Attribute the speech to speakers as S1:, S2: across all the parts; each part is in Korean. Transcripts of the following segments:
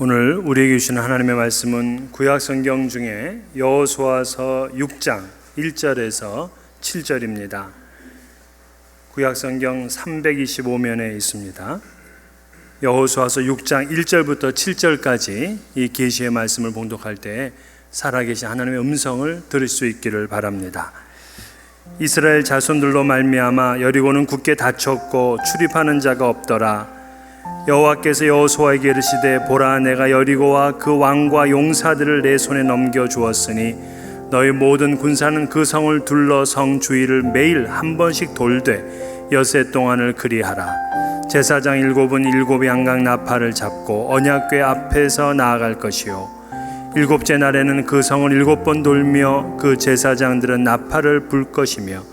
S1: 오늘 우리에게 주시는 하나님의 말씀은 구약 성경 중에 여호수아서 6장 1절에서 7절입니다. 구약 성경 325면에 있습니다. 여호수아서 6장 1절부터 7절까지 이 계시의 말씀을 봉독할 때 살아계신 하나님의 음성을 들을 수 있기를 바랍니다. 이스라엘 자손들로 말미암아 여리고는 굳게 닫혔고 출입하는 자가 없더라. 여호와께서 여호수아에게 이르시되 보라, 내가 여리고와 그 왕과 용사들을 내 손에 넘겨 주었으니 너희 모든 군사는 그 성을 둘러 성 주위를 매일 한 번씩 돌되 엿새 동안을 그리하라. 제사장 7은 7 양각 나팔을 잡고 언약궤 앞에서 나아갈 것이요, 7째 날에는 그 성을 7번 돌며 그 제사장들은 나팔을 불 것이며,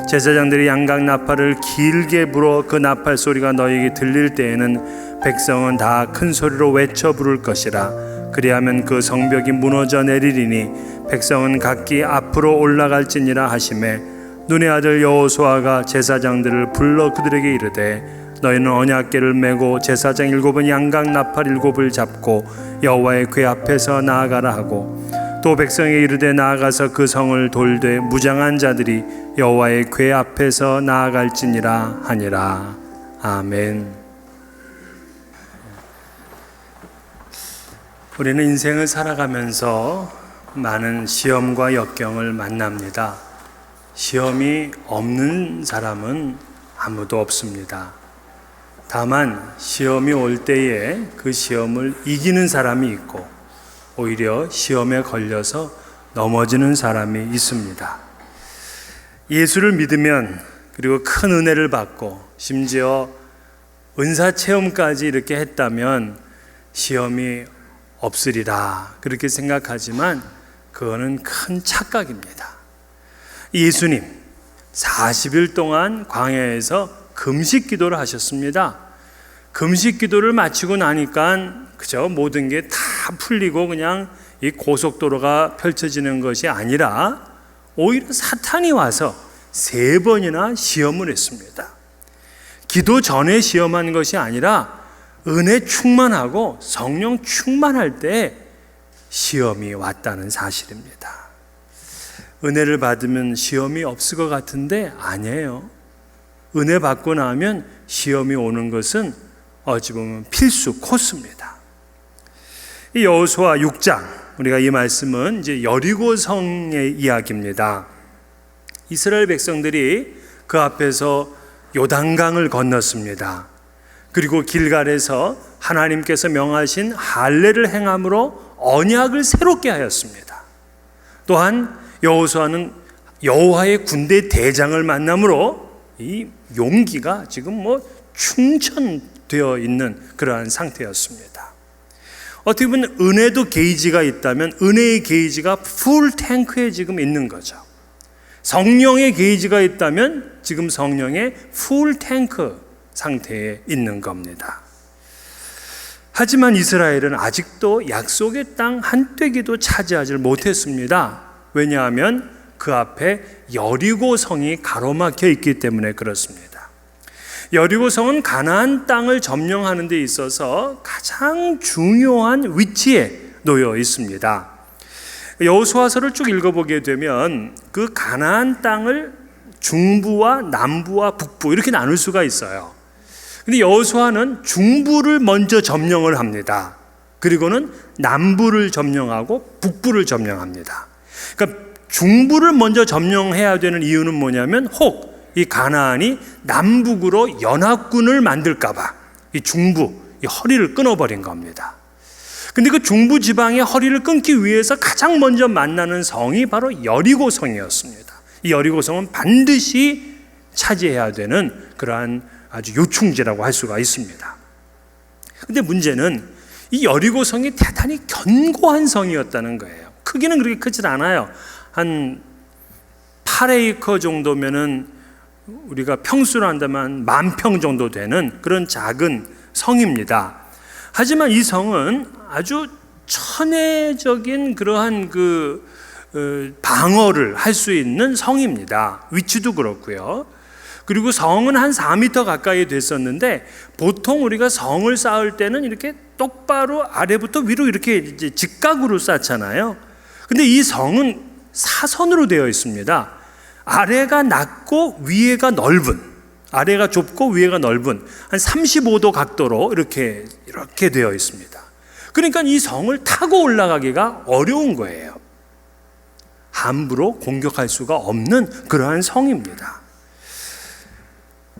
S1: 제사장들이 양각 나팔을 길게 불어 그 나팔 소리가 너희에게 들릴 때에는 백성은 다 큰 소리로 외쳐 부를 것이라. 그리하면 그 성벽이 무너져 내리리니 백성은 각기 앞으로 올라갈지니라 하시매, 눈의 아들 여호수아가 제사장들을 불러 그들에게 이르되 너희는 언약궤를 메고 제사장 7은 양각 나팔 7을 잡고 여호와의 궤 앞에서 나아가라 하고, 또 백성에게 이르되 나아가서 그 성을 돌되 무장한 자들이 여호와의 궤 앞에서 나아갈지니라 하니라. 아멘. 우리는 인생을 살아가면서 많은 시험과 역경을 만납니다. 시험이 없는 사람은 아무도 없습니다. 다만 시험이 올 때에 그 시험을 이기는 사람이 있고, 오히려 시험에 걸려서 넘어지는 사람이 있습니다. 예수를 믿으면, 그리고 큰 은혜를 받고 심지어 은사 체험까지 이렇게 했다면 시험이 없으리라 그렇게 생각하지만 그거는 큰 착각입니다. 예수님 40일 동안 광야에서 금식 기도를 하셨습니다. 금식 기도를 마치고 나니까 그저 모든 게 다 풀리고 그냥 이 고속도로가 펼쳐지는 것이 아니라 오히려 사탄이 와서 3번이나 시험을 했습니다. 기도 전에 시험한 것이 아니라 은혜 충만하고 성령 충만할 때 시험이 왔다는 사실입니다. 은혜를 받으면 시험이 없을 것 같은데 아니에요. 은혜 받고 나면 시험이 오는 것은 어찌 보면 필수 코스입니다. 이 여호수아 6장, 우리가 이 말씀은 이제 여리고 성의 이야기입니다. 이스라엘 백성들이 그 앞에서 요단강을 건넜습니다. 그리고 길갈에서 하나님께서 명하신 할례를 행함으로 언약을 새롭게 하였습니다. 또한 여호수아는 여호와의 군대 대장을 만남으로 이 용기가 지금 충천되어 있는 그러한 상태였습니다. 어떻게 보면 은혜도 게이지가 있다면 은혜의 게이지가 풀 탱크에 지금 있는 거죠. 성령의 게이지가 있다면 지금 성령의 풀 탱크 상태에 있는 겁니다. 하지만 이스라엘은 아직도 약속의 땅 한 떼기도 차지하지 못했습니다. 왜냐하면 그 앞에 여리고 성이 가로막혀 있기 때문에 그렇습니다. 여리고 성은 가나안 땅을 점령하는 데 있어서 가장 중요한 위치에 놓여 있습니다. 여호수아서를 쭉 읽어보게 되면 그 가나안 땅을 중부와 남부와 북부 이렇게 나눌 수가 있어요. 근데 여호수아는 중부를 먼저 점령을 합니다. 그리고는 남부를 점령하고 북부를 점령합니다. 그러니까 중부를 먼저 점령해야 되는 이유는 뭐냐면 혹 이 가나안이 남북으로 연합군을 만들까봐 이 중부, 이 허리를 끊어버린 겁니다. 근데 그 중부 지방의 허리를 끊기 위해서 가장 먼저 만나는 성이 바로 여리고 성이었습니다. 이 여리고 성은 반드시 차지해야 되는 그러한 아주 요충지라고 할 수가 있습니다. 근데 문제는 이 여리고 성이 대단히 견고한 성이었다는 거예요. 크기는 그렇게 크진 않아요. 한 8에이커 정도면은 우리가 평수로 한다면 10,000평 정도 되는 그런 작은 성입니다. 하지만 이 성은 아주 천혜적인 그러한 방어를 할 수 있는 성입니다. 위치도 그렇고요. 그리고 성은 한 4m 가까이 됐었는데 보통 우리가 성을 쌓을 때는 이렇게 똑바로 아래부터 위로 이렇게 이제 직각으로 쌓잖아요. 근데 이 성은 사선으로 되어 있습니다. 아래가 낮고 위에가 넓은, 아래가 좁고 위에가 넓은 한 35도 각도로 이렇게 되어 있습니다. 그러니까 이 성을 타고 올라가기가 어려운 거예요. 함부로 공격할 수가 없는 그러한 성입니다.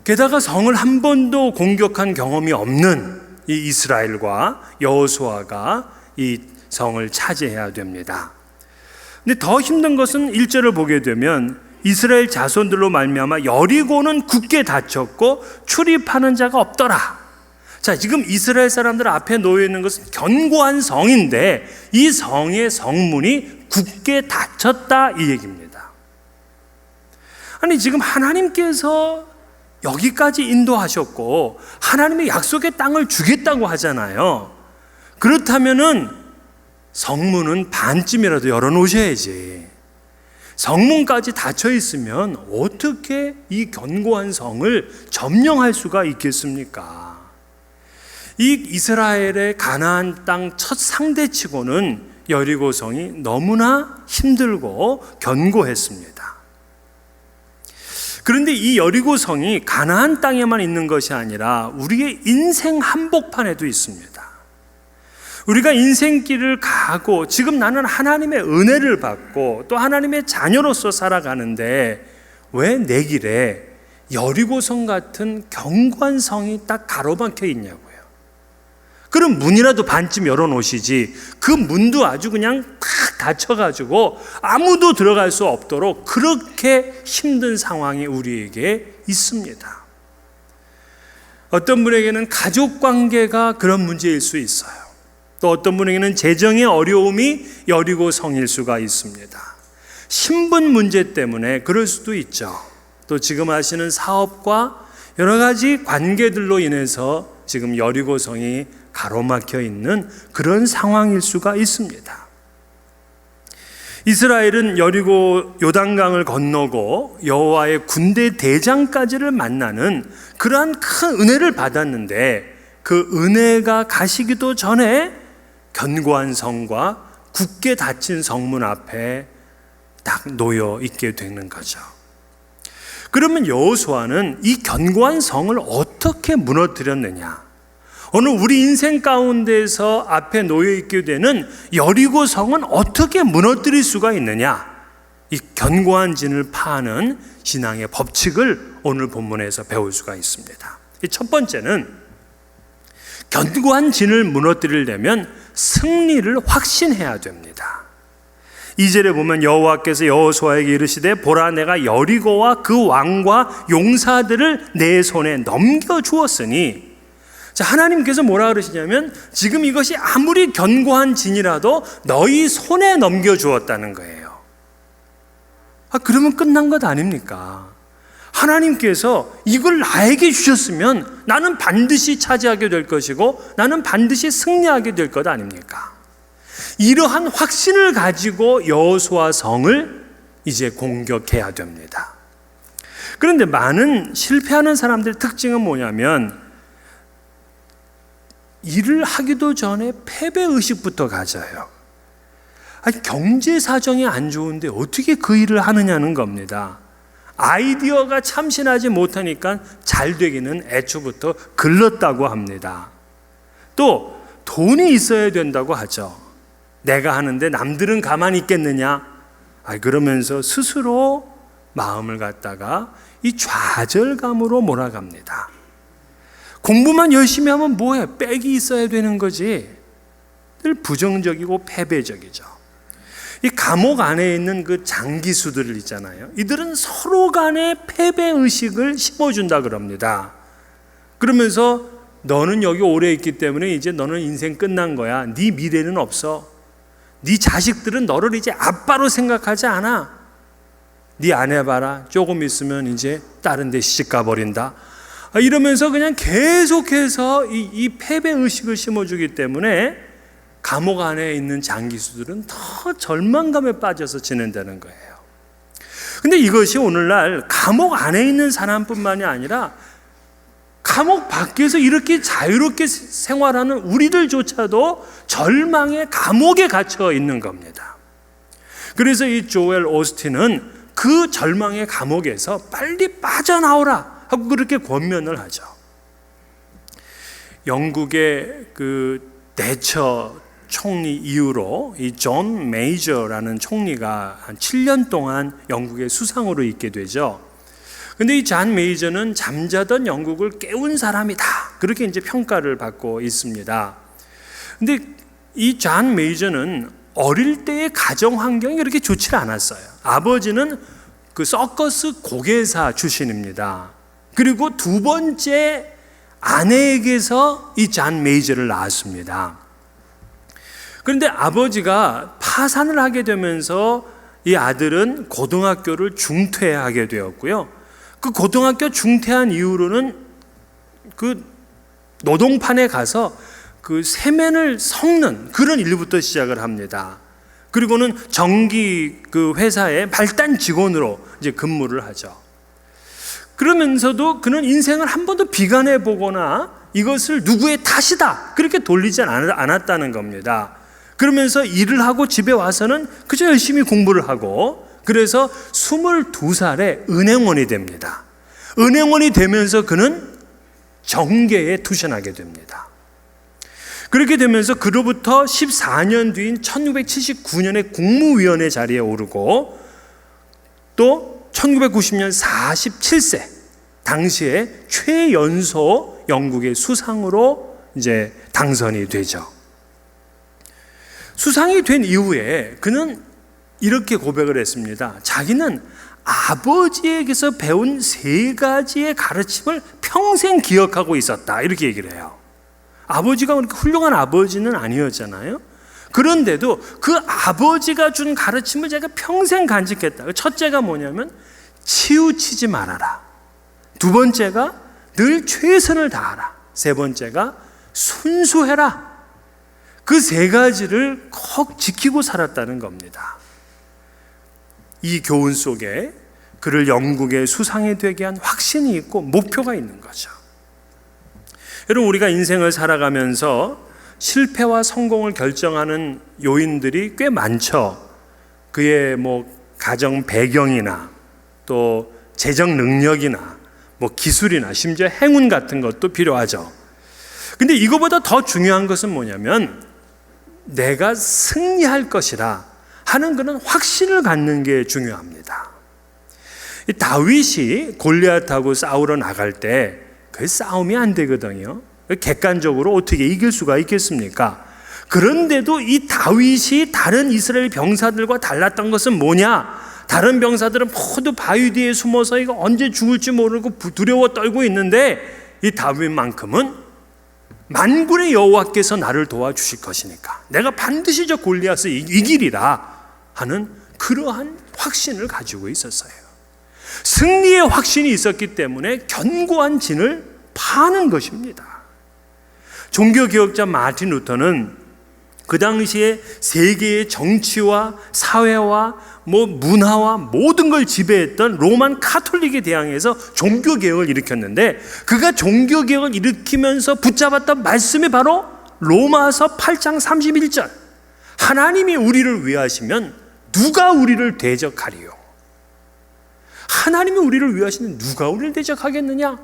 S1: 게다가 성을 한 번도 공격한 경험이 없는 이 이스라엘과 여호수아가 이 성을 차지해야 됩니다. 근데 더 힘든 것은 1절을 보게 되면 이스라엘 자손들로 말미암아 여리고는 굳게 닫혔고 출입하는 자가 없더라. 자, 지금 이스라엘 사람들 앞에 놓여 있는 것은 견고한 성인데 이 성의 성문이 굳게 닫혔다 이 얘기입니다. 아니, 지금 하나님께서 여기까지 인도하셨고 하나님의 약속의 땅을 주겠다고 하잖아요. 그렇다면은 성문은 반쯤이라도 열어놓으셔야지. 성문까지 닫혀 있으면 어떻게 이 견고한 성을 점령할 수가 있겠습니까? 이 이스라엘의 가나안 땅 첫 상대치고는 여리고성이 너무나 힘들고 견고했습니다. 그런데 이 여리고성이 가나안 땅에만 있는 것이 아니라 우리의 인생 한복판에도 있습니다. 우리가 인생길을 가고 지금 나는 하나님의 은혜를 받고 또 하나님의 자녀로서 살아가는데 왜 내 길에 여리고성 같은 견고한 성이 딱 가로막혀 있냐고요. 그럼 문이라도 반쯤 열어놓으시지 그 문도 아주 그냥 탁 닫혀가지고 아무도 들어갈 수 없도록 그렇게 힘든 상황이 우리에게 있습니다. 어떤 분에게는 가족 관계가 그런 문제일 수 있어요. 또 어떤 분에게는 재정의 어려움이 여리고성일 수가 있습니다. 신분 문제 때문에 그럴 수도 있죠. 또 지금 하시는 사업과 여러 가지 관계들로 인해서 지금 여리고성이 가로막혀 있는 그런 상황일 수가 있습니다. 이스라엘은 여리고 요단강을 건너고 여호와의 군대 대장까지를 만나는 그러한 큰 은혜를 받았는데 그 은혜가 가시기도 전에 견고한 성과 굳게 닫힌 성문 앞에 딱 놓여 있게 되는 거죠. 그러면 여호수아는 이 견고한 성을 어떻게 무너뜨렸느냐? 오늘 우리 인생 가운데서 앞에 놓여 있게 되는 여리고 성은 어떻게 무너뜨릴 수가 있느냐? 이 견고한 진을 파는 신앙의 법칙을 오늘 본문에서 배울 수가 있습니다. 첫 번째는 견고한 진을 무너뜨리려면 승리를 확신해야 됩니다. 2절에 보면 여호와께서 여호수아에게 이르시되 보라 내가 여리고와 그 왕과 용사들을 내 손에 넘겨주었으니, 자, 하나님께서 뭐라 그러시냐면 지금 이것이 아무리 견고한 진이라도 너희 손에 넘겨주었다는 거예요. 그러면 끝난 것 아닙니까? 하나님께서 이걸 나에게 주셨으면 나는 반드시 차지하게 될 것이고 나는 반드시 승리하게 될 것 아닙니까? 이러한 확신을 가지고 여호수아 성을 이제 공격해야 됩니다. 그런데 많은 실패하는 사람들의 특징은 뭐냐면 일을 하기도 전에 패배의식부터 가져요. 경제 사정이 안 좋은데 어떻게 그 일을 하느냐는 겁니다. 아이디어가 참신하지 못하니까 잘 되기는 애초부터 글렀다고 합니다. 또 돈이 있어야 된다고 하죠. 내가 하는데 남들은 가만히 있겠느냐? 그러면서 스스로 마음을 갖다가 이 좌절감으로 몰아갑니다. 공부만 열심히 하면 뭐해? 빽이 있어야 되는 거지. 늘 부정적이고 패배적이죠. 이 감옥 안에 있는 그 장기수들 있잖아요. 이들은 서로 간에 패배의식을 심어준다 그럽니다. 그러면서 너는 여기 오래 있기 때문에 이제 너는 인생 끝난 거야. 네 미래는 없어. 네 자식들은 너를 이제 아빠로 생각하지 않아. 네 아내 봐라. 조금 있으면 이제 다른 데 시집 가버린다. 이러면서 그냥 계속해서 이 패배의식을 심어주기 때문에 감옥 안에 있는 장기수들은 더 절망감에 빠져서 지낸다는 거예요. 근데 이것이 오늘날 감옥 안에 있는 사람뿐만이 아니라 감옥 밖에서 이렇게 자유롭게 생활하는 우리들조차도 절망의 감옥에 갇혀 있는 겁니다. 그래서 이 조엘 오스틴은 그 절망의 감옥에서 빨리 빠져나오라 하고 그렇게 권면을 하죠. 영국의 그 대처 총리 이후로 이 존 메이저라는 총리가 한 7년 동안 영국의 수상으로 있게 되죠. 근데 이 존 메이저는 잠자던 영국을 깨운 사람이다, 그렇게 이제 평가를 받고 있습니다. 근데 이 존 메이저는 어릴 때의 가정 환경이 그렇게 좋지 않았어요. 아버지는 그 서커스 고개사 출신입니다. 그리고 두 번째 아내에게서 이 존 메이저를 낳았습니다. 그런데 아버지가 파산을 하게 되면서 이 아들은 고등학교를 중퇴하게 되었고요. 그 고등학교 중퇴한 이후로는 그 노동판에 가서 그 세면을 섞는 그런 일부터 시작을 합니다. 그리고는 전기 그 회사의 발단 직원으로 이제 근무를 하죠. 그러면서도 그는 인생을 한 번도 비관해 보거나 이것을 누구의 탓이다 그렇게 돌리지 않았다는 겁니다. 그러면서 일을 하고 집에 와서는 그저 열심히 공부를 하고, 그래서 22살에 은행원이 됩니다. 은행원이 되면서 그는 정계에 투신하게 됩니다. 그렇게 되면서 그로부터 14년 뒤인 1979년에 국무위원회 자리에 오르고, 또 1990년 47세 당시에 최연소 영국의 수상으로 이제 당선이 되죠. 수상이 된 이후에 그는 이렇게 고백을 했습니다. 자기는 아버지에게서 배운 3가지의 가르침을 평생 기억하고 있었다, 이렇게 얘기를 해요. 아버지가 그렇게 훌륭한 아버지는 아니었잖아요. 그런데도 그 아버지가 준 가르침을 제가 평생 간직했다. 첫째가 뭐냐면 치우치지 말아라. 두 번째가 늘 최선을 다하라. 세 번째가 순수해라. 그 3가지를 꼭 지키고 살았다는 겁니다. 이 교훈 속에 그를 영국의 수상이 되게 한 확신이 있고 목표가 있는 거죠. 여러분, 우리가 인생을 살아가면서 실패와 성공을 결정하는 요인들이 꽤 많죠. 그의 가정 배경이나 또 재정 능력이나 기술이나 심지어 행운 같은 것도 필요하죠. 근데 이거보다 더 중요한 것은 뭐냐면 내가 승리할 것이라 하는 그런 확신을 갖는 게 중요합니다. 다윗이 골리앗하고 싸우러 나갈 때 그 싸움이 안 되거든요. 객관적으로 어떻게 이길 수가 있겠습니까? 그런데도 이 다윗이 다른 이스라엘 병사들과 달랐던 것은 뭐냐? 다른 병사들은 모두 바위 뒤에 숨어서 이거 언제 죽을지 모르고 두려워 떨고 있는데 이 다윗만큼은 만군의 여호와께서 나를 도와주실 것이니까 내가 반드시 저 골리앗을 이기리라 하는 그러한 확신을 가지고 있었어요. 승리의 확신이 있었기 때문에 견고한 진을 파는 것입니다. 종교개혁자 마틴 루터는 그 당시에 세계의 정치와 사회와 문화와 모든 걸 지배했던 로만 카톨릭에 대항해서 종교개혁을 일으켰는데, 그가 종교개혁을 일으키면서 붙잡았던 말씀이 바로 로마서 8장 31절. 하나님이 우리를 위하시면 누가 우리를 대적하리요? 하나님이 우리를 위하시면 누가 우리를 대적하겠느냐?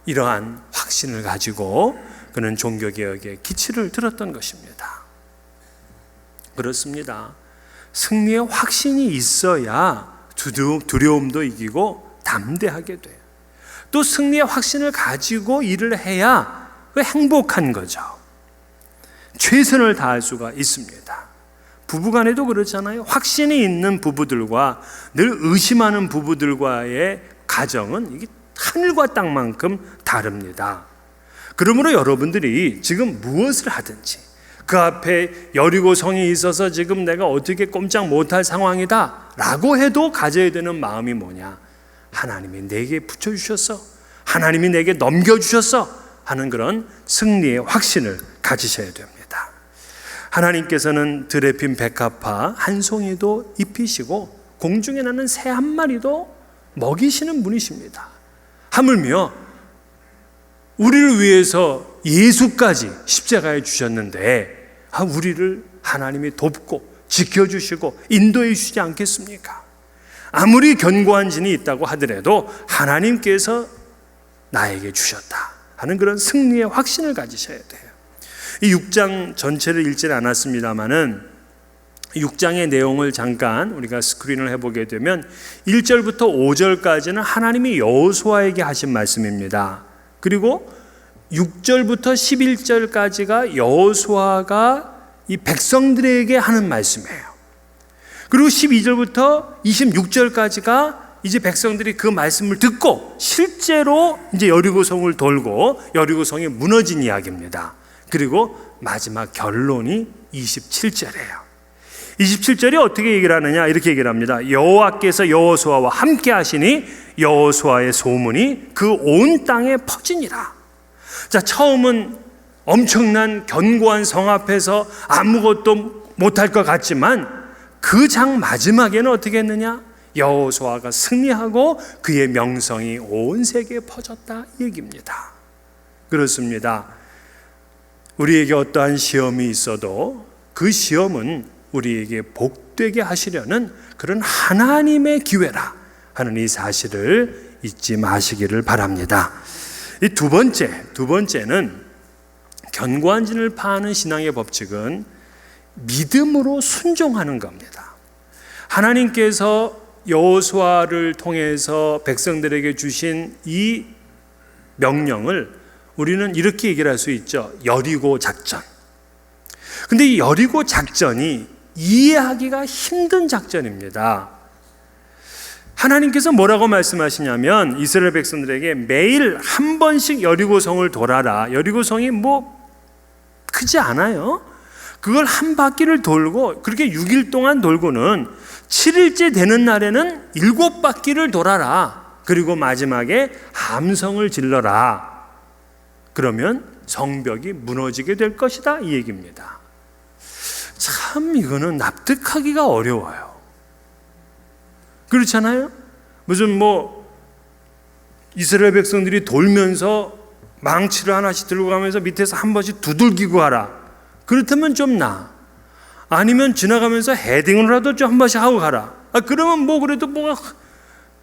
S1: 이러한 확신을 가지고 그는 종교개혁의 기치를 들었던 것입니다. 그렇습니다. 승리의 확신이 있어야 두려움도 이기고 담대하게 돼요. 또 승리의 확신을 가지고 일을 해야 행복한 거죠. 최선을 다할 수가 있습니다. 부부간에도 그렇잖아요. 확신이 있는 부부들과 늘 의심하는 부부들과의 가정은 이게 하늘과 땅만큼 다릅니다. 그러므로 여러분들이 지금 무엇을 하든지 그 앞에 여리고 성이 있어서 지금 내가 어떻게 꼼짝 못할 상황이다 라고 해도 가져야 되는 마음이 뭐냐? 하나님이 내게 붙여주셨어, 하나님이 내게 넘겨주셨어 하는 그런 승리의 확신을 가지셔야 됩니다. 하나님께서는 들에 핀 백합화 한 송이도 입히시고 공중에 나는 새 한 마리도 먹이시는 분이십니다. 하물며 우리를 위해서 예수까지 십자가에 주셨는데 우리를 하나님이 돕고 지켜주시고 인도해 주시지 않겠습니까? 아무리 견고한 진이 있다고 하더라도 하나님께서 나에게 주셨다 하는 그런 승리의 확신을 가지셔야 돼요. 이 6장 전체를 읽지는 않았습니다마는 6장의 내용을 잠깐 우리가 스크린을 해보게 되면 1절부터 5절까지는 하나님이 여호수아에게 하신 말씀입니다. 그리고 6절부터 11절까지가 여호수아가 이 백성들에게 하는 말씀이에요. 그리고 12절부터 26절까지가 이제 백성들이 그 말씀을 듣고 실제로 이제 여리고성을 돌고 여리고성이 무너진 이야기입니다. 그리고 마지막 결론이 27절이에요. 27절이 어떻게 얘기를 하느냐 이렇게 얘기를 합니다. 여호와께서 여호수아와 함께 하시니 여호수아의 소문이 그 온 땅에 퍼지니라. 자, 처음은 엄청난 견고한 성 앞에서 아무것도 못할 것 같지만 그 장 마지막에는 어떻게 했느냐? 여호수아가 승리하고 그의 명성이 온 세계에 퍼졌다 이 얘기입니다. 그렇습니다. 우리에게 어떠한 시험이 있어도 그 시험은 우리에게 복되게 하시려는 그런 하나님의 기회라 하는 이 사실을 잊지 마시기를 바랍니다. 이 두 번째는 견고한 진을 파하는 신앙의 법칙은 믿음으로 순종하는 겁니다. 하나님께서 여호수아를 통해서 백성들에게 주신 이 명령을 우리는 이렇게 얘기를 할 수 있죠. 여리고 작전. 근데 이 여리고 작전이 이해하기가 힘든 작전입니다. 하나님께서 뭐라고 말씀하시냐면 이스라엘 백성들에게 매일 한 번씩 여리고성을 돌아라. 여리고성이 크지 않아요. 그걸 한 바퀴를 돌고 그렇게 6일 동안 돌고는 7일째 되는 날에는 7바퀴를 돌아라. 그리고 마지막에 함성을 질러라. 그러면 성벽이 무너지게 될 것이다 이 얘기입니다. 참 이거는 납득하기가 어려워요. 그렇잖아요? 무슨 이스라엘 백성들이 돌면서 망치를 하나씩 들고 가면서 밑에서 한 번씩 두들기고 하라. 그렇다면 좀 나아. 아니면 지나가면서 헤딩으로라도 좀 한 번씩 하고 가라. 그러면 그래도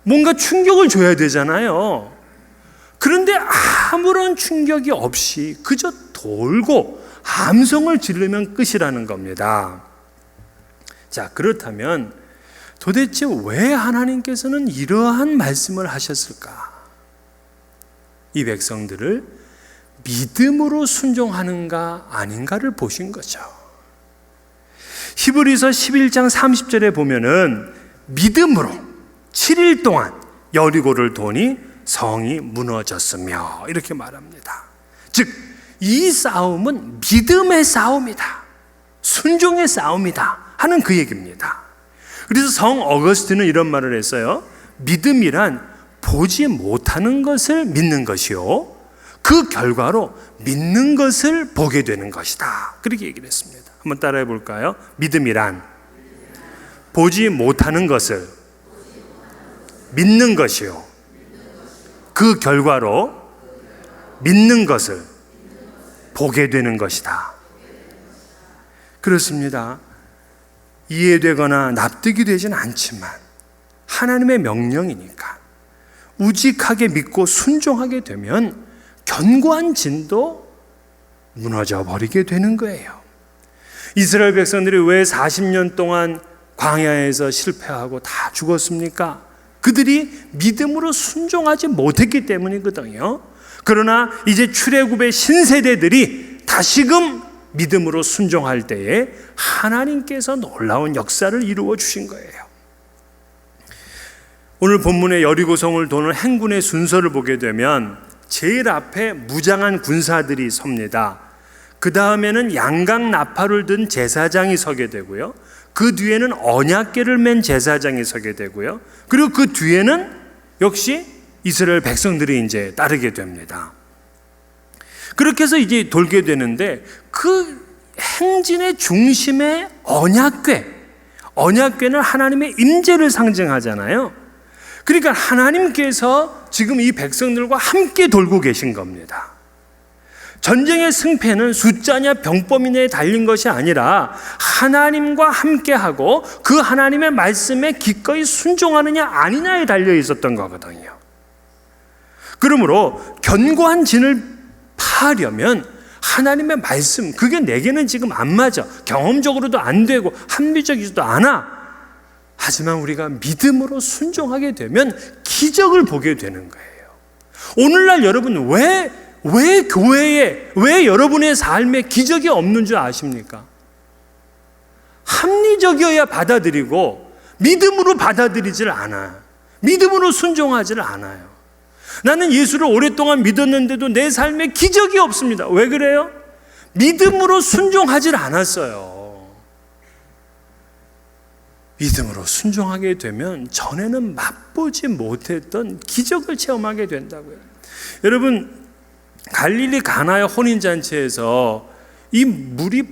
S1: 뭔가 충격을 줘야 되잖아요. 그런데 아무런 충격이 없이 그저 돌고 함성을 지르면 끝이라는 겁니다. 자, 그렇다면 도대체 왜 하나님께서는 이러한 말씀을 하셨을까? 이 백성들을 믿음으로 순종하는가 아닌가를 보신 거죠. 히브리서 11장 30절에 보면은 믿음으로 7일 동안 여리고를 도니 성이 무너졌으며 이렇게 말합니다. 즉 이 싸움은 믿음의 싸움이다. 순종의 싸움이다 하는 그 얘기입니다. 그래서 성 어거스틴은 이런 말을 했어요. 믿음이란 보지 못하는 것을 믿는 것이요 그 결과로 믿는 것을 보게 되는 것이다. 그렇게 얘기를 했습니다. 한번 따라해 볼까요? 믿음이란 보지 못하는 것을 믿는 것이요 그 결과로 믿는 것을 보게 되는 것이다. 그렇습니다. 이해되거나 납득이 되진 않지만 하나님의 명령이니까 우직하게 믿고 순종하게 되면 견고한 진도 무너져 버리게 되는 거예요. 이스라엘 백성들이 왜 40년 동안 광야에서 실패하고 다 죽었습니까? 그들이 믿음으로 순종하지 못했기 때문이거든요. 그러나 이제 출애굽의 신세대들이 다시금 믿음으로 순종할 때에 하나님께서 놀라운 역사를 이루어 주신 거예요. 오늘 본문의 여리고성을 도는 행군의 순서를 보게 되면 제일 앞에 무장한 군사들이 섭니다. 그 다음에는 양각 나팔을 든 제사장이 서게 되고요. 그 뒤에는 언약궤를 맨 제사장이 서게 되고요. 그리고 그 뒤에는 역시 이스라엘 백성들이 이제 따르게 됩니다. 그렇게 해서 이제 돌게 되는데 그 행진의 중심에 언약궤는 하나님의 임재를 상징하잖아요. 그러니까 하나님께서 지금 이 백성들과 함께 돌고 계신 겁니다. 전쟁의 승패는 숫자냐 병법이냐에 달린 것이 아니라 하나님과 함께하고 그 하나님의 말씀에 기꺼이 순종하느냐 아니냐에 달려 있었던 거거든요. 그러므로 견고한 진을 파하려면 하나님의 말씀, 그게 내게는 지금 안 맞아, 경험적으로도 안 되고 합리적이지도 않아. 하지만 우리가 믿음으로 순종하게 되면 기적을 보게 되는 거예요. 오늘날 여러분 왜 교회에, 왜 여러분의 삶에 기적이 없는 줄 아십니까? 합리적이어야 받아들이고 믿음으로 받아들이질 않아요. 믿음으로 순종하지를 않아요. 나는 예수를 오랫동안 믿었는데도 내 삶에 기적이 없습니다. 왜 그래요? 믿음으로 순종하질 않았어요. 믿음으로 순종하게 되면 전에는 맛보지 못했던 기적을 체험하게 된다고요. 여러분, 갈릴리 가나의 혼인잔치에서 이 물이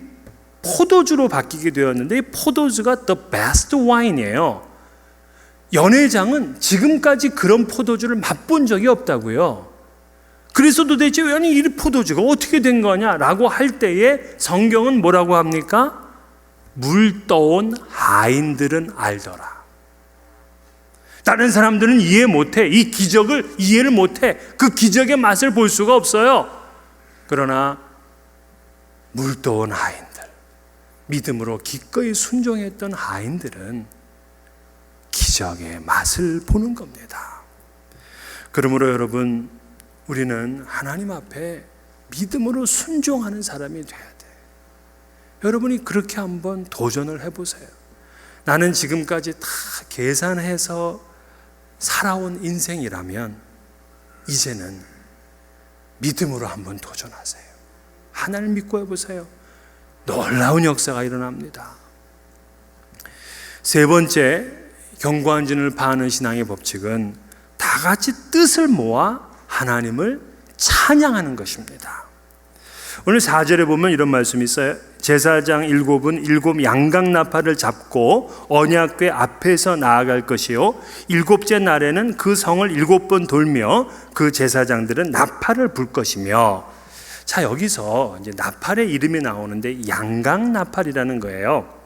S1: 포도주로 바뀌게 되었는데 이 포도주가 the best wine이에요. 연회장은 지금까지 그런 포도주를 맛본 적이 없다고요. 그래서 도대체 아니 이 포도주가 어떻게 된 거냐라고 할 때에 성경은 뭐라고 합니까? 물 떠온 하인들은 알더라. 다른 사람들은 이해 못해. 이 기적을 이해를 못해. 그 기적의 맛을 볼 수가 없어요. 그러나 물 떠온 하인들, 믿음으로 기꺼이 순종했던 하인들은 기적의 맛을 보는 겁니다. 그러므로 여러분, 우리는 하나님 앞에 믿음으로 순종하는 사람이 돼야 돼요. 여러분이 그렇게 한번 도전을 해보세요. 나는 지금까지 다 계산해서 살아온 인생이라면 이제는 믿음으로 한번 도전하세요. 하나님 믿고 해보세요. 놀라운 역사가 일어납니다. 세 번째, 견고한 진을 파하는 신앙의 법칙은 다 같이 뜻을 모아 하나님을 찬양하는 것입니다. 오늘 4절에 보면 이런 말씀이 있어요. 제사장 7은 7 양강나팔을 잡고 언약궤 앞에서 나아갈 것이요 7째 날에는 그 성을 7번 돌며 그 제사장들은 나팔을 불 것이며. 자, 여기서 이제 나팔의 이름이 나오는데 양강나팔이라는 거예요.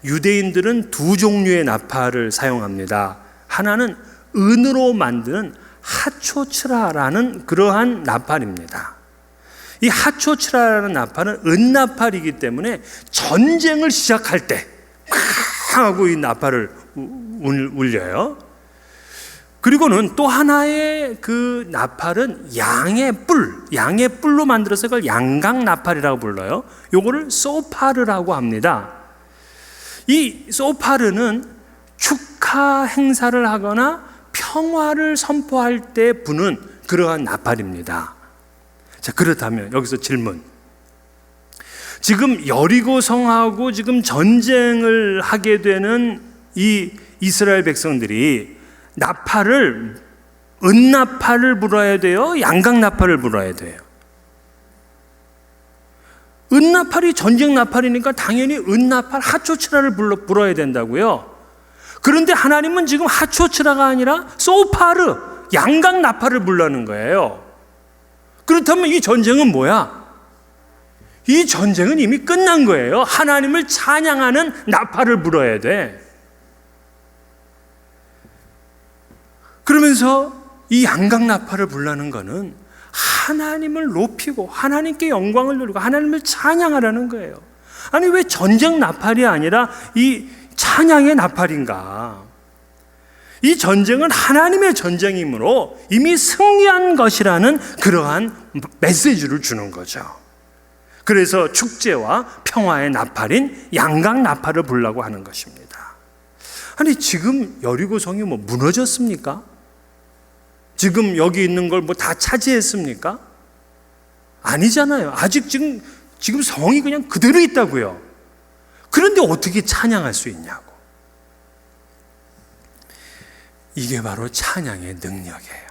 S1: 유대인들은 두 종류의 나팔을 사용합니다. 하나는 은으로 만드는 하초츠라라는 그러한 나팔입니다. 이 하초츠라라는 나팔은 은나팔이기 때문에 전쟁을 시작할 때 하고 이 나팔을 울려요. 그리고는 또 하나의 그 나팔은 양의 뿔로 만들어서 그걸 양강나팔이라고 불러요. 요거를 소파르라고 합니다. 이 소파르는 축하 행사를 하거나 평화를 선포할 때 부는 그러한 나팔입니다. 자, 그렇다면 여기서 질문. 지금 여리고 성하고 지금 전쟁을 하게 되는 이 이스라엘 백성들이 나팔을 은나팔을 불어야 돼요? 양강나팔을 불어야 돼요? 은나팔이 전쟁 나팔이니까 당연히 은나팔 하초츠라를 불어야 된다고요. 그런데 하나님은 지금 하초츠라가 아니라 소파르 양강나팔을 불라는 거예요. 그렇다면 이 전쟁은 뭐야? 이 전쟁은 이미 끝난 거예요. 하나님을 찬양하는 나팔을 불어야 돼. 그러면서 이 양강나팔을 불라는 거는 하나님을 높이고 하나님께 영광을 돌리고 하나님을 찬양하라는 거예요. 아니 왜 전쟁 나팔이 아니라 이 찬양의 나팔인가? 이 전쟁은 하나님의 전쟁이므로 이미 승리한 것이라는 그러한 메시지를 주는 거죠. 그래서 축제와 평화의 나팔인 양강 나팔을 불라고 하는 것입니다. 아니 지금 여리고성이 뭐 무너졌습니까? 지금 여기 있는 걸 뭐 다 차지했습니까? 아니잖아요. 아직 지금 성이 그냥 그대로 있다고요. 그런데 어떻게 찬양할 수 있냐고. 이게 바로 찬양의 능력이에요.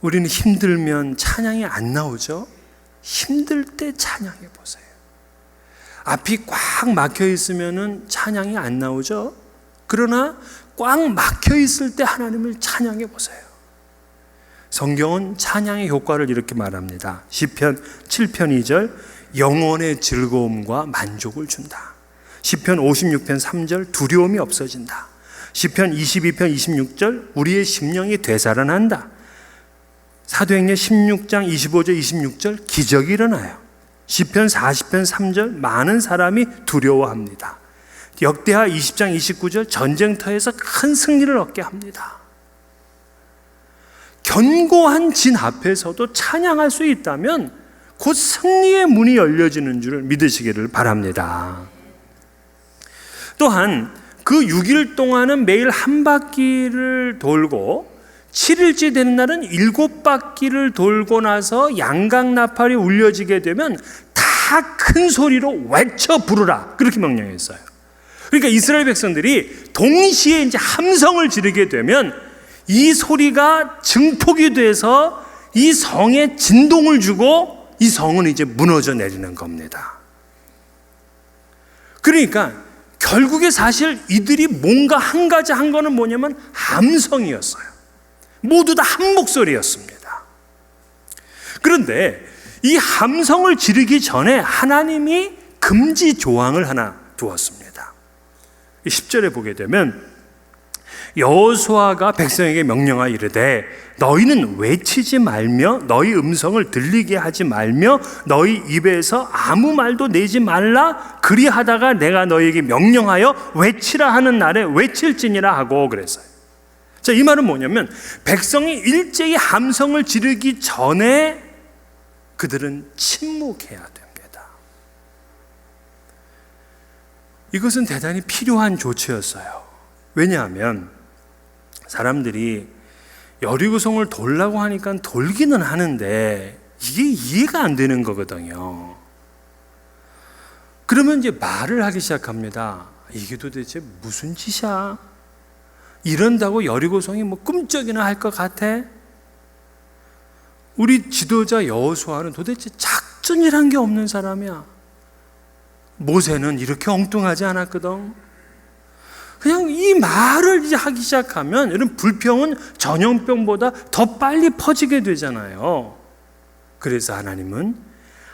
S1: 우리는 힘들면 찬양이 안 나오죠? 힘들 때 찬양해 보세요. 앞이 꽉 막혀 있으면은 찬양이 안 나오죠. 그러나 꽉 막혀 있을 때 하나님을 찬양해 보세요. 성경은 찬양의 효과를 이렇게 말합니다. 시편 7편 2절, 영혼의 즐거움과 만족을 준다. 시편 56편 3절, 두려움이 없어진다. 시편 22편 26절, 우리의 심령이 되살아난다. 사도행전 16장 25절 26절, 기적이 일어나요. 시편 40편 3절, 많은 사람이 두려워합니다. 역대하 20장 29절, 전쟁터에서 큰 승리를 얻게 합니다. 견고한 진 앞에서도 찬양할 수 있다면 곧 승리의 문이 열려지는 줄을 믿으시기를 바랍니다. 또한 그 6일 동안은 매일 한 바퀴를 돌고 7일째 되는 날은 7바퀴를 돌고 나서 양강나팔이 울려지게 되면 다 큰 소리로 외쳐 부르라, 그렇게 명령했어요. 그러니까 이스라엘 백성들이 동시에 이제 함성을 지르게 되면 이 소리가 증폭이 돼서 이 성에 진동을 주고 이 성은 이제 무너져 내리는 겁니다. 그러니까 결국에 사실 이들이 뭔가 한 가지 한 거는 뭐냐면 함성이었어요. 모두 다 한 목소리였습니다. 그런데 이 함성을 지르기 전에 하나님이 금지 조항을 하나 두었습니다. 10절에 보게 되면 여호수아가 백성에게 명령하여 이르되 너희는 외치지 말며 너희 음성을 들리게 하지 말며 너희 입에서 아무 말도 내지 말라, 그리하다가 내가 너희에게 명령하여 외치라 하는 날에 외칠지니라 하고 그랬어요. 자, 이 말은 뭐냐면 백성이 일제히 함성을 지르기 전에 그들은 침묵해야 됩니다. 이것은 대단히 필요한 조치였어요. 왜냐하면 사람들이 여리고성을 돌라고 하니까 돌기는 하는데 이게 이해가 안 되는 거거든요. 그러면 이제 말을 하기 시작합니다. 이게 도대체 무슨 짓이야? 이런다고 여리고성이 뭐 꿈쩍이나 할 것 같아? 우리 지도자 여호수아는 도대체 작전이란 게 없는 사람이야. 모세는 이렇게 엉뚱하지 않았거든. 그냥 이 말을 이제 하기 시작하면 이런 불평은 전염병보다 더 빨리 퍼지게 되잖아요. 그래서 하나님은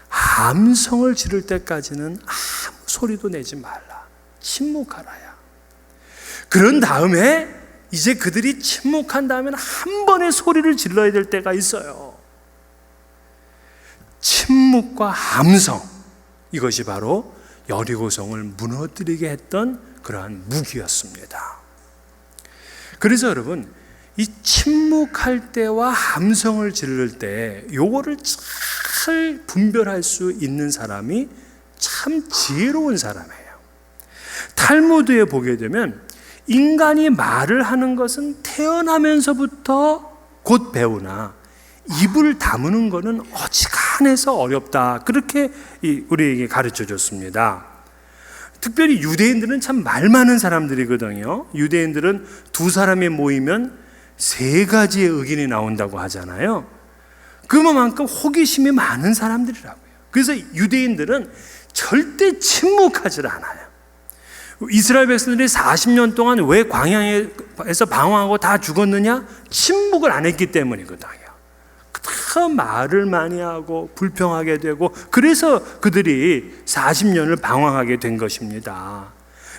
S1: 함성을 지를 때까지는 아무 소리도 내지 말라, 침묵하라야. 그런 다음에 이제 그들이 침묵한 다음에 한 번에 소리를 질러야 될 때가 있어요. 침묵과 함성, 이것이 바로 여리고성을 무너뜨리게 했던 그러한 무기였습니다. 그래서 여러분, 이 침묵할 때와 함성을 지를 때 요거를 잘 분별할 수 있는 사람이 참 지혜로운 사람이에요. 탈무드에 보게 되면 인간이 말을 하는 것은 태어나면서부터 곧 배우나 입을 다무는 것은 어지간해서 어렵다, 그렇게 우리에게 가르쳐 줬습니다. 특별히 유대인들은 참 말 많은 사람들이거든요. 유대인들은 두 사람이 모이면 세 가지의 의견이 나온다고 하잖아요. 그만큼 호기심이 많은 사람들이라고요. 그래서 유대인들은 절대 침묵하지 않아요. 이스라엘 백성들이 40년 동안 왜 광야에서 방황하고 다 죽었느냐? 침묵을 안 했기 때문이거든요. 다 말을 많이 하고 불평하게 되고, 그래서 그들이 40년을 방황하게 된 것입니다.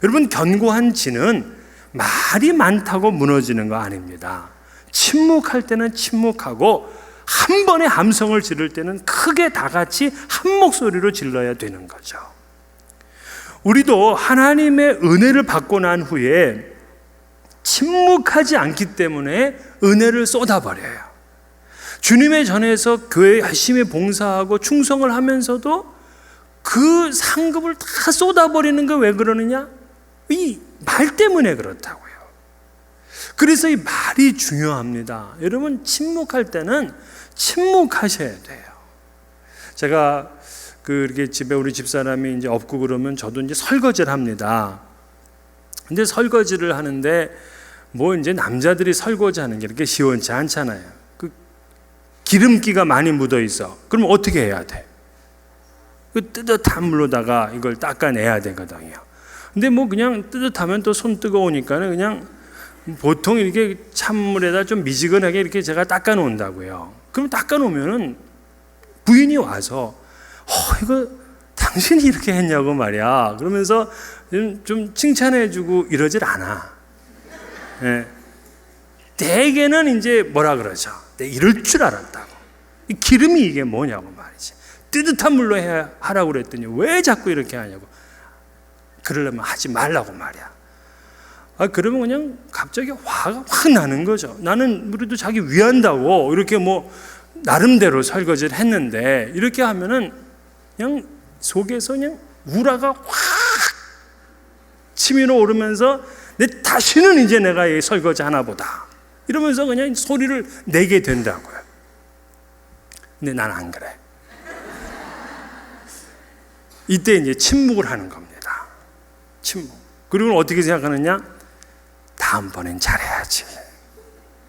S1: 여러분, 견고한 진은 말이 많다고 무너지는 거 아닙니다. 침묵할 때는 침묵하고 한 번에 함성을 지를 때는 크게 다 같이 한 목소리로 질러야 되는 거죠. 우리도 하나님의 은혜를 받고 난 후에 침묵하지 않기 때문에 은혜를 쏟아버려요. 주님의 전에서 교회 열심히 봉사하고 충성을 하면서도 그 상급을 다 쏟아버리는 게 왜 그러느냐? 이 말 때문에 그렇다고요. 그래서 이 말이 중요합니다. 여러분, 침묵할 때는 침묵하셔야 돼요. 제가 이렇게 집에 우리 집사람이 이제 없고 그러면 저도 이제 설거지를 합니다. 근데 설거지를 하는데 뭐 이제 남자들이 설거지 하는 게 이렇게 시원치 않잖아요. 기름기가 많이 묻어 있어. 그럼 어떻게 해야 돼? 그 뜨뜻한 물로다가 이걸 닦아내야 되거든요. 근데 뭐 그냥 뜨뜻하면 또 손 뜨거우니까는 그냥 보통 이렇게 찬물에다 좀 미지근하게 이렇게 제가 닦아 놓는다고요. 그럼 닦아 놓으면은 부인이 와서 이거 당신이 이렇게 했냐고 말이야. 그러면서 좀 칭찬해주고 이러질 않아. 예. 대개는 이제 뭐라 그러죠? 내가 이럴 줄 알았다고. 이 기름이 이게 뭐냐고 말이지. 뜨뜻한 물로 하라고 그랬더니 왜 자꾸 이렇게 하냐고. 그러려면 하지 말라고 말이야. 그러면 그냥 갑자기 화가 확 나는 거죠. 나는 그래도 자기 위한다고 이렇게 뭐 나름대로 설거지를 했는데 이렇게 하면은 그냥 속에서 그냥 우라가 확 치밀어 오르면서 다시는 이제 내가 이 설거지 하나 보다 이러면서 그냥 소리를 내게 된다고요. 근데 난 안 그래. 이때 이제 침묵을 하는 겁니다. 침묵. 그리고 어떻게 생각하느냐? 다음번엔 잘해야지.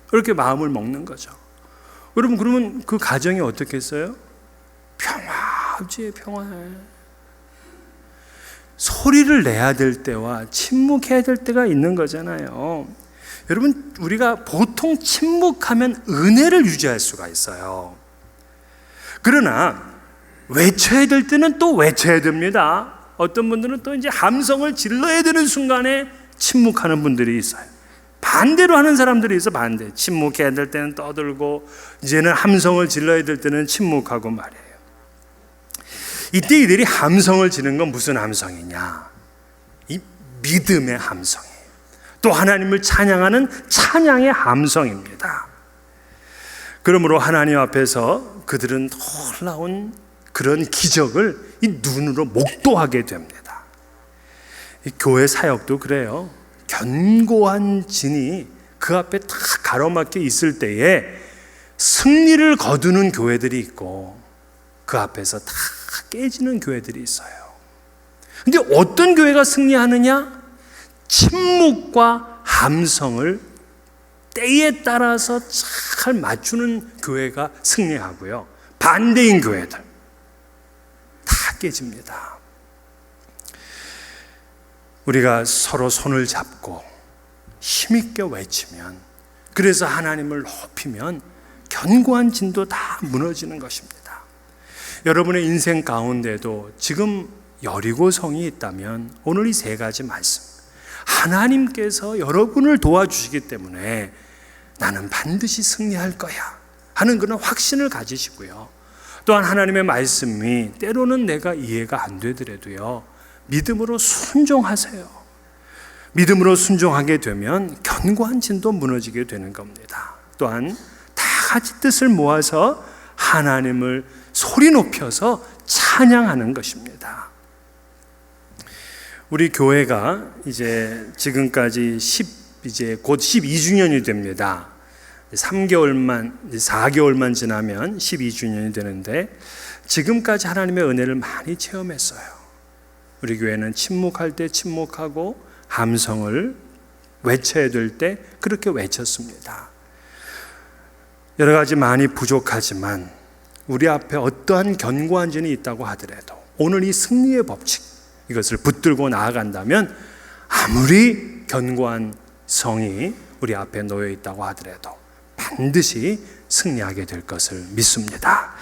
S1: 그렇게 마음을 먹는 거죠. 여러분, 그러면 그 가정이 어떻겠어요? 평화지, 평화해. 소리를 내야 될 때와 침묵해야 될 때가 있는 거잖아요. 여러분, 우리가 보통 침묵하면 은혜를 유지할 수가 있어요. 그러나 외쳐야 될 때는 또 외쳐야 됩니다. 어떤 분들은 또 이제 함성을 질러야 되는 순간에 침묵하는 분들이 있어요. 반대로 하는 사람들이 있어. 반대. 침묵해야 될 때는 떠들고 이제는 함성을 질러야 될 때는 침묵하고 말이에요. 이때 이들이 함성을 지르는 건 무슨 함성이냐? 이 믿음의 함성이에요. 또 하나님을 찬양하는 찬양의 함성입니다. 그러므로 하나님 앞에서 그들은 놀라운 그런 기적을 이 눈으로 목도하게 됩니다. 이 교회 사역도 그래요. 견고한 진이 그 앞에 다 가로막혀 있을 때에 승리를 거두는 교회들이 있고 그 앞에서 다 깨지는 교회들이 있어요. 근데 어떤 교회가 승리하느냐? 침묵과 함성을 때에 따라서 잘 맞추는 교회가 승리하고요. 반대인 교회들 다 깨집니다. 우리가 서로 손을 잡고 힘있게 외치면, 그래서 하나님을 높이면 견고한 진도 다 무너지는 것입니다. 여러분의 인생 가운데도 지금 여리고성이 있다면 오늘 이 세 가지 말씀, 하나님께서 여러분을 도와주시기 때문에 나는 반드시 승리할 거야 하는 그런 확신을 가지시고요. 또한 하나님의 말씀이 때로는 내가 이해가 안 되더라도요, 믿음으로 순종하세요. 믿음으로 순종하게 되면 견고한 진도 무너지게 되는 겁니다. 또한 다 같이 뜻을 모아서 하나님을 소리 높여서 찬양하는 것입니다. 우리 교회가 이제 지금까지 이제 곧 12주년이 됩니다. 4개월만 지나면 12주년이 되는데 지금까지 하나님의 은혜를 많이 체험했어요. 우리 교회는 침묵할 때 침묵하고 함성을 외쳐야 될 때 그렇게 외쳤습니다. 여러 가지 많이 부족하지만 우리 앞에 어떠한 견고한 진이 있다고 하더라도 오늘 이 승리의 법칙, 이것을 붙들고 나아간다면 아무리 견고한 성이 우리 앞에 놓여 있다고 하더라도 반드시 승리하게 될 것을 믿습니다.